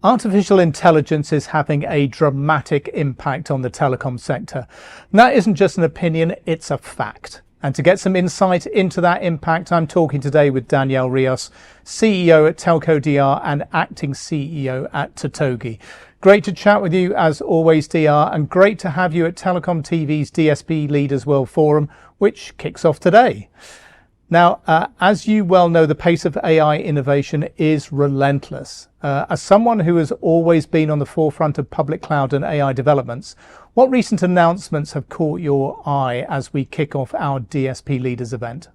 Artificial intelligence is having a dramatic impact on the telecom sector. And that isn't just an opinion, it's a fact. And to get some insight into that impact, I'm talking today with Danielle Rios, CEO at Telco DR and acting CEO at Totogi. Great to chat with you as always, DR, and great to have you at TelecomTV's DSP Leaders World Forum, which kicks off today. Now, as you well know, the pace of AI innovation is relentless. As someone who has always been on the forefront of public cloud and AI developments, what recent announcements have caught your eye as we kick off our DSP Leaders event?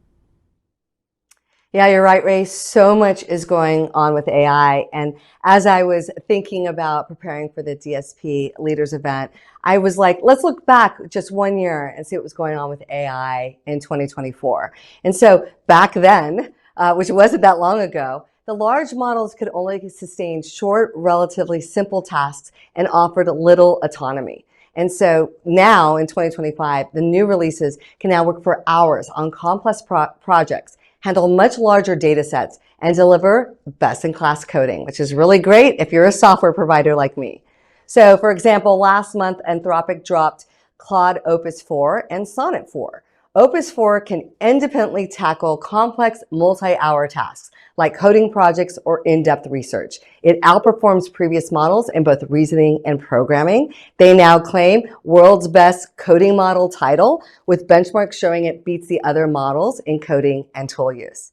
Yeah, you're right, Ray. So much is going on with AI. And as I was thinking about preparing for the DSP Leaders event, I was like, let's look back just 1 year and see what was going on with AI in 2024. And so back then, which wasn't that long ago, the large models could only sustain short, relatively simple tasks and offered little autonomy. And so now in 2025, the new releases can now work for hours on complex projects, handle much larger data sets, and deliver best-in-class coding, which is really great if you're a software provider like me. So for example, last month, Anthropic dropped Claude Opus 4 and Sonnet 4. Opus 4 can independently tackle complex multi-hour tasks like coding projects or in-depth research. It outperforms previous models in both reasoning and programming. They now claim world's best coding model title, with benchmarks showing it beats the other models in coding and tool use.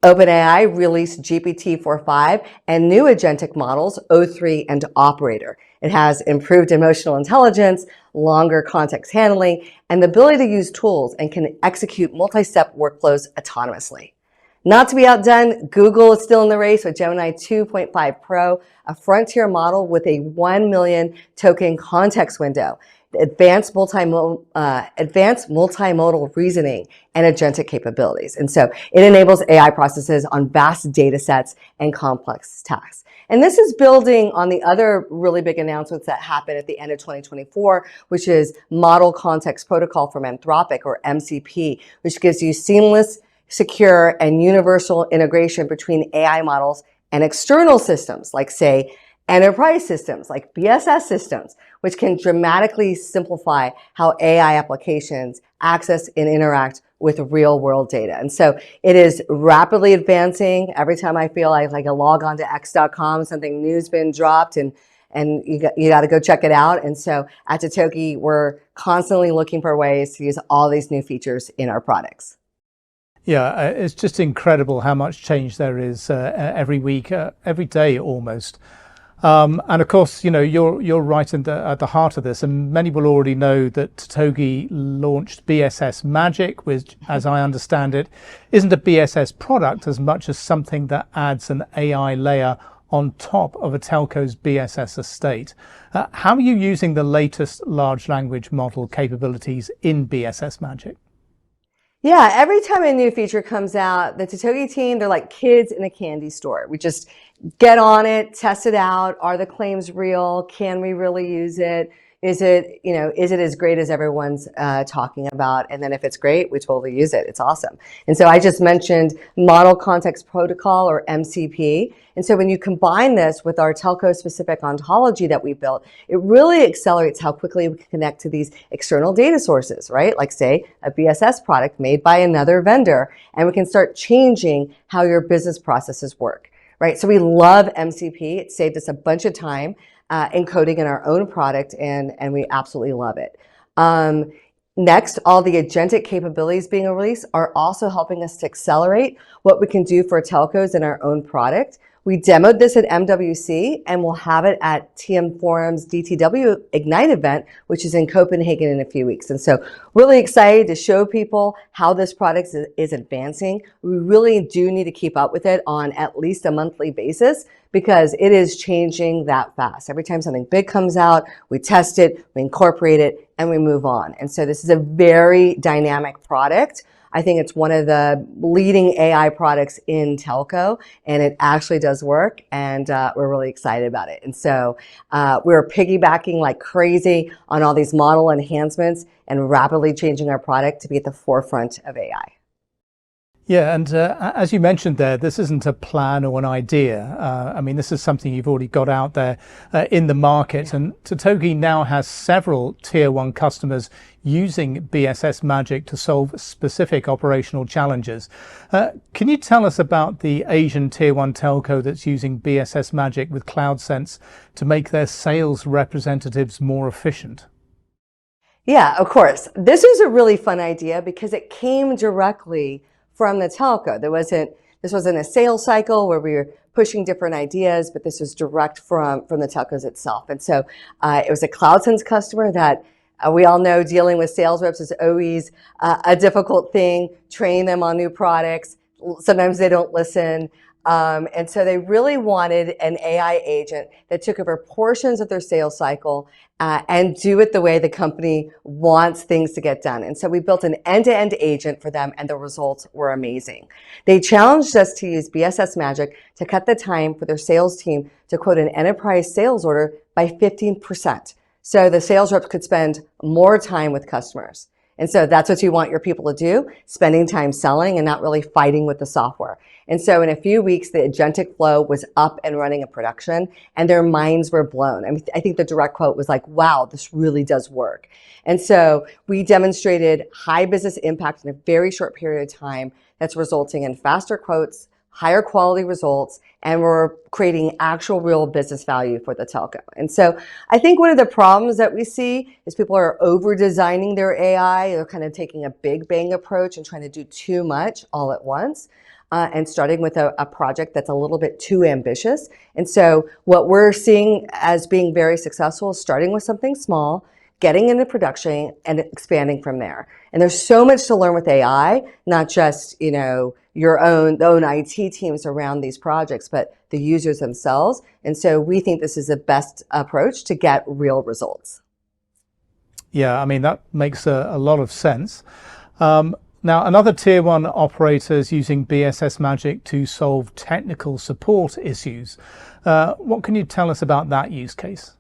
OpenAI released GPT-4.5 and new agentic models, O3 and Operator. It has improved emotional intelligence, longer context handling, and the ability to use tools and can execute multi-step workflows autonomously. Not to be outdone, Google is still in the race with Gemini 2.5 Pro, a frontier model with a 1 million token context window, advanced multimodal reasoning, and agentic capabilities. And so it enables AI processes on vast data sets and complex tasks. And this is building on the other really big announcements that happened at the end of 2024, which is Model Context Protocol from Anthropic, or MCP, which gives you seamless, secure, and universal integration between AI models and external systems, like, say, enterprise systems, like BSS systems, which can dramatically simplify how AI applications access and interact with real-world data. And so it is rapidly advancing. Every time I feel like I log on to x.com, something new's been dropped, and you got to go check it out. And so at Totogi, we're constantly looking for ways to use all these new features in our products. Yeah, it's just incredible how much change there is every week, every day almost. And of course, you know, you're right at the heart of this, and many will already know that Totogi launched BSS Magic, which, as I understand it, isn't a BSS product as much as something that adds an AI layer on top of a telco's BSS estate. How are you using the latest large language model capabilities in BSS Magic? Yeah, every time a new feature comes out, the Totogi team, they're like kids in a candy store. We just get on it, test it out. Are the claims real? Can we really use it? Is it as great as everyone's talking about? And then if it's great, we totally use it. It's awesome. And so I just mentioned Model Context Protocol, or MCP. And so when you combine this with our telco-specific ontology that we built, it really accelerates how quickly we can connect to these external data sources, right? Like, say, a BSS product made by another vendor, and we can start changing how your business processes work, right? So we love MCP. It saved us a bunch of time encoding in our own product, and we absolutely love it. Next, all the agentic capabilities being released are also helping us to accelerate what we can do for telcos in our own product. We demoed this at MWC, and we'll have it at TM Forum's DTW Ignite event, which is in Copenhagen in a few weeks. And so really excited to show people how this product is advancing. We really do need to keep up with it on at least a monthly basis, because it is changing that fast. Every time something big comes out, we test it, we incorporate it, and we move on. And so this is a very dynamic product. I think it's one of the leading AI products in telco, and it actually does work, and we're really excited about it. And so we're piggybacking like crazy on all these model enhancements and rapidly changing our product to be at the forefront of AI. Yeah, and as you mentioned there, this isn't a plan or an idea. I mean, this is something you've already got out there in the market, and Totogi now has several tier one customers using BSS Magic to solve specific operational challenges. Can you tell us about the Asian tier one telco that's using BSS Magic with CloudSense to make their sales representatives more efficient? Yeah, of course. This was a really fun idea because it came directly from the telco. This wasn't a sales cycle where we were pushing different ideas, but this was direct from the telcos itself. And so it was a CloudSense customer that we all know dealing with sales reps is always a difficult thing, training them on new products. Sometimes they don't listen. And so they really wanted an AI agent that took over portions of their sales cycle and do it the way the company wants things to get done. And so we built an end-to-end agent for them, and the results were amazing. They challenged us to use BSS Magic to cut the time for their sales team to quote an enterprise sales order by 15%. So the sales reps could spend more time with customers. And so that's what you want your people to do, spending time selling and not really fighting with the software. And so in a few weeks, the agentic flow was up and running in production, and their minds were blown. I mean, I think the direct quote was like, wow, this really does work. And so we demonstrated high business impact in a very short period of time that's resulting in faster quotes, higher quality results, and we're creating actual real business value for the telco. And so I think one of the problems that we see is people are over designing their AI. They're kind of taking a big bang approach and trying to do too much all at once. And starting with a project that's a little bit too ambitious. And so what we're seeing as being very successful is starting with something small, getting into production and expanding from there. And there's so much to learn with AI, not just, your own IT teams around these projects, but the users themselves. And so we think this is the best approach to get real results. Yeah, I mean, that makes a lot of sense. Now, another tier one operator is using BSS Magic to solve technical support issues. What can you tell us about that use case?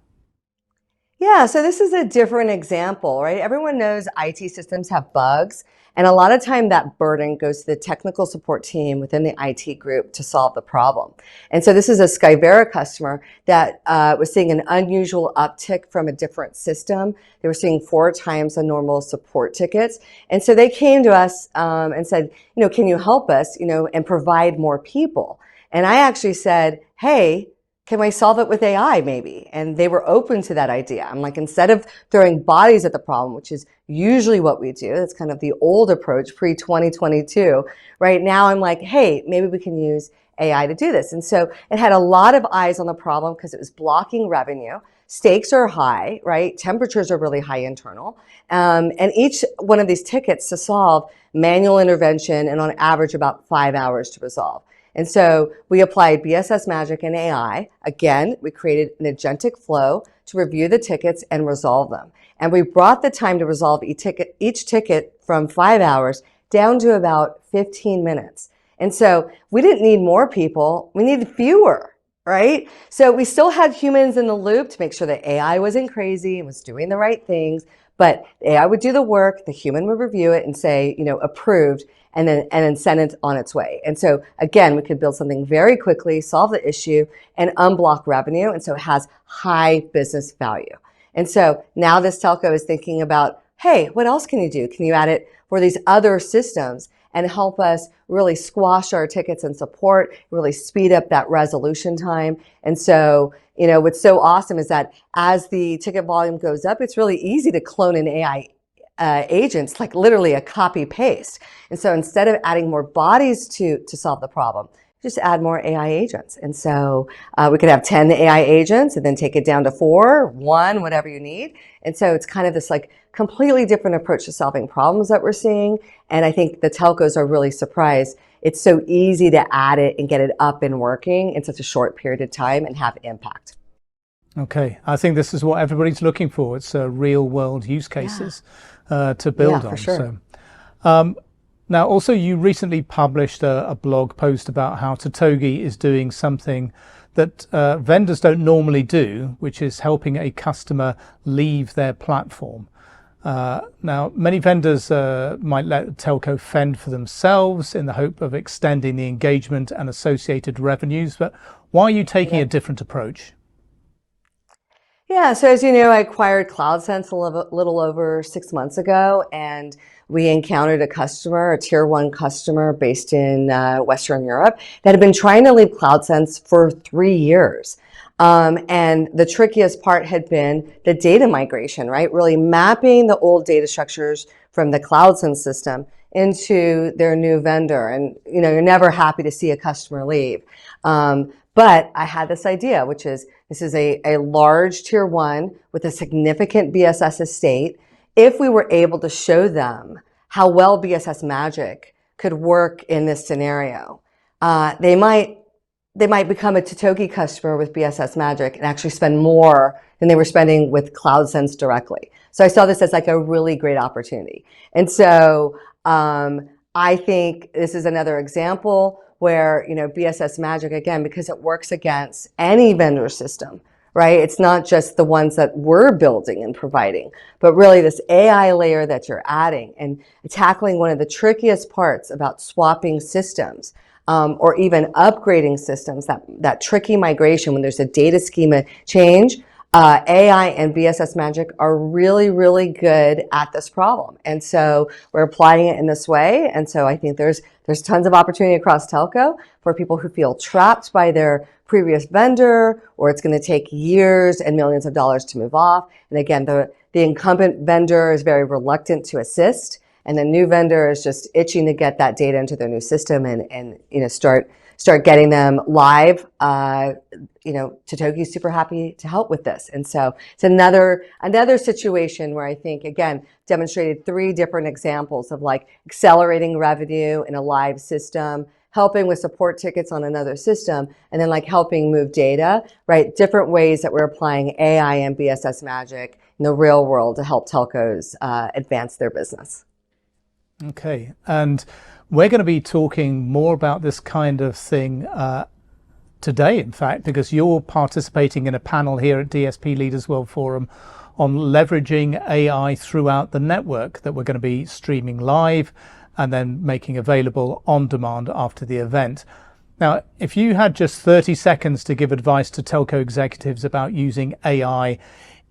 Yeah, so this is a different example, right? Everyone knows IT systems have bugs, and a lot of time that burden goes to the technical support team within the IT group to solve the problem. And so this is a Skyvera customer that was seeing an unusual uptick from a different system. They were seeing 4 times the normal support tickets. And so they came to us and said, can you help us, and provide more people? And I actually said, hey, can I solve it with AI maybe? And they were open to that idea. I'm like, instead of throwing bodies at the problem, which is usually what we do, that's kind of the old approach pre-2022, right now I'm like, hey, maybe we can use AI to do this. And so it had a lot of eyes on the problem because it was blocking revenue. Stakes are high, right? Temperatures are really high internal. And each one of these tickets to solve manual intervention and on average about 5 hours to resolve. And so we applied BSS Magic and AI. Again, we created an agentic flow to review the tickets and resolve them. And we brought the time to resolve each ticket from 5 hours down to about 15 minutes. And so we didn't need more people, we needed fewer, right? So we still had humans in the loop to make sure that AI wasn't crazy and was doing the right things, but AI would do the work, the human would review it and say, approved, and then send it on its way. And so again, we could build something very quickly, solve the issue, and unblock revenue. And so it has high business value. And so now this telco is thinking about, hey, what else can you do? Can you add it for these other systems and help us really squash our tickets and support, really speed up that resolution time? And so, what's so awesome is that as the ticket volume goes up, it's really easy to clone an AI agents, like literally a copy paste. And so instead of adding more bodies to solve the problem, just add more AI agents. And so we could have 10 AI agents and then take it down to 4, 1, whatever you need. And so it's kind of this like completely different approach to solving problems that we're seeing. And I think the telcos are really surprised. It's so easy to add it and get it up and working in such a short period of time and have impact. Okay, I think this is what everybody's looking for. It's real world use cases to build on. For sure. So, now also you recently published a blog post about how Totogi is doing something that vendors don't normally do, which is helping a customer leave their platform. Now, many vendors might let the telco fend for themselves in the hope of extending the engagement and associated revenues, but why are you taking a different approach? Yeah, so as you know, I acquired CloudSense a little over 6 months ago, and we encountered a customer, a tier one customer based in Western Europe that had been trying to leave CloudSense for 3 years. And the trickiest part had been the data migration, right? Really mapping the old data structures from the CloudSense system into their new vendor. And, you know, you're never happy to see a customer leave. But I had this idea, which is this is a large tier one with a significant BSS estate. If we were able to show them how well BSS Magic could work in this scenario, they might become a Totogi customer with BSS Magic and actually spend more than they were spending with CloudSense directly. So I saw this as like a really great opportunity. And so I think this is another example where, you know, BSS Magic, again, because it works against any vendor system, right? It's not just the ones that we're building and providing, but really this AI layer that you're adding and tackling one of the trickiest parts about swapping systems, or even upgrading systems, that tricky migration when there's a data schema change. AI and BSS Magic are really, really good at this problem. And so we're applying it in this way. And so I think there's tons of opportunity across telco for people who feel trapped by their previous vendor, or it's going to take years and millions of dollars to move off. And again, the incumbent vendor is very reluctant to assist, and the new vendor is just itching to get that data into their new system and you know, start getting them live. You know, Totogi's super happy to help with this. And so it's another situation where I think, again, demonstrated 3 different examples of like accelerating revenue in a live system, helping with support tickets on another system, and then like helping move data, right? Different ways that we're applying AI and BSS Magic in the real world to help telcos advance their business. Okay, and we're going to be talking more about this kind of thing today, in fact, because you're participating in a panel here at DSP Leaders World Forum on leveraging AI throughout the network that we're going to be streaming live and then making available on demand after the event. Now, if you had just 30 seconds to give advice to telco executives about using AI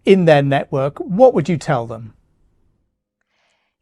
in their network, what would you tell them?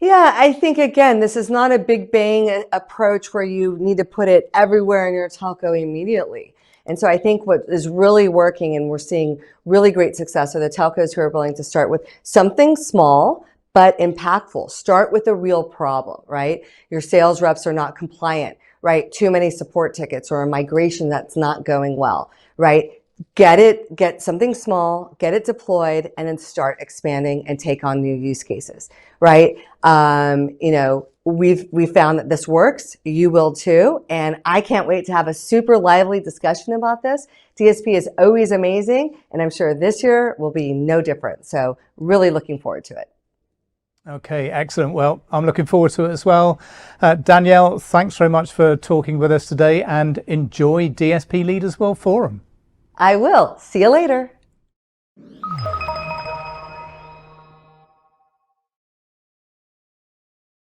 Yeah, I think, again, this is not a big bang approach where you need to put it everywhere in your telco immediately. And so I think what is really working, and we're seeing really great success, are the telcos who are willing to start with something small but impactful. Start with a real problem, right? Your sales reps are not compliant, right? Too many support tickets or a migration that's not going well, right? Get something small, get it deployed, and then start expanding and take on new use cases, right? You know, we've found that this works. You will too. And I can't wait to have a super lively discussion about this. DSP is always amazing, and I'm sure this year will be no different. So really looking forward to it. Okay, excellent. Well, I'm looking forward to it as well. Danielle, thanks very much for talking with us today, and enjoy DSP Leaders World Forum. I will. See you later.